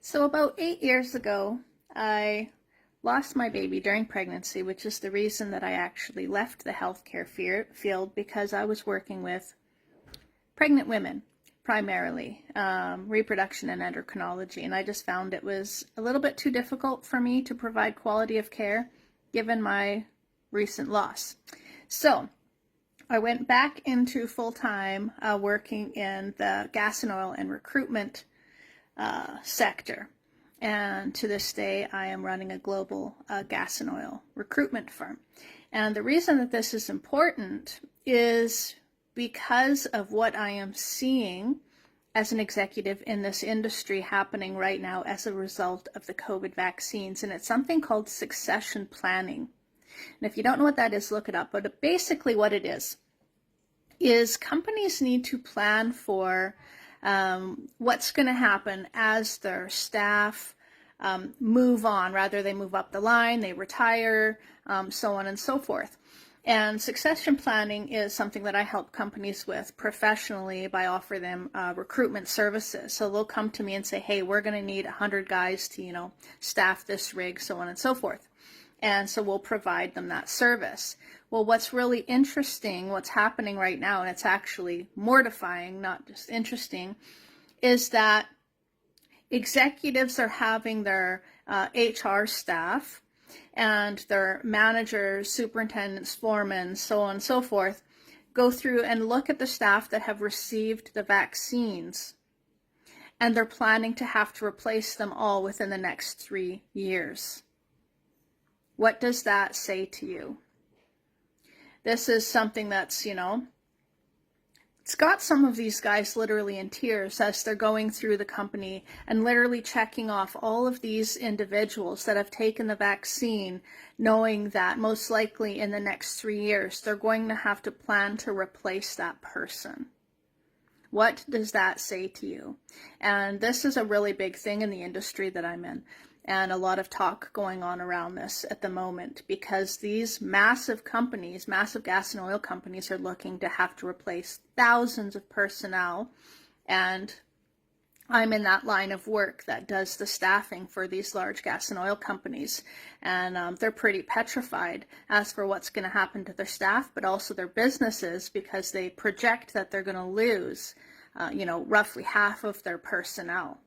So about 8 years ago, I lost my baby during pregnancy, which is the reason that I actually left the healthcare field because I was working with pregnant women, primarily, reproduction and endocrinology. And I just found it was a little bit too difficult for me to provide quality of care given my recent loss. So I went back into full-time working in the gas and oil and recruitment sector. And to this day, I am running a global gas and oil recruitment firm. And the reason that this is important is because of what I am seeing as an executive in this industry happening right now as a result of the COVID vaccines. And it's something called succession planning. And if you don't know what that is, look it up. But basically what it is companies need to plan for what's going to happen as their staff move on. Rather, they move up the line, they retire, so on and so forth. And succession planning is something that I help companies with professionally by offering them recruitment services. So they'll come to me and say, hey, we're going to need 100 guys to, staff this rig, so on and so forth. And so we'll provide them that service. Well, what's really interesting, what's happening right now, and it's actually mortifying, not just interesting, is that executives are having their HR staff and their managers, superintendents, foremen, so on and so forth, go through and look at the staff that have received the vaccines, and they're planning to have to replace them all within the next 3 years. What does that say to you? This is something that's, it's got some of these guys literally in tears as they're going through the company and literally checking off all of these individuals that have taken the vaccine, knowing that most likely in the next 3 years, they're going to have to plan to replace that person. What does that say to you? And this is a really big thing in the industry that I'm in. And a lot of talk going on around this at the moment because these massive companies, massive gas and oil companies, are looking to have to replace thousands of personnel. And I'm in that line of work that does the staffing for these large gas and oil companies. And they're pretty petrified as for what's going to happen to their staff, but also their businesses, because they project that they're going to lose, roughly half of their personnel.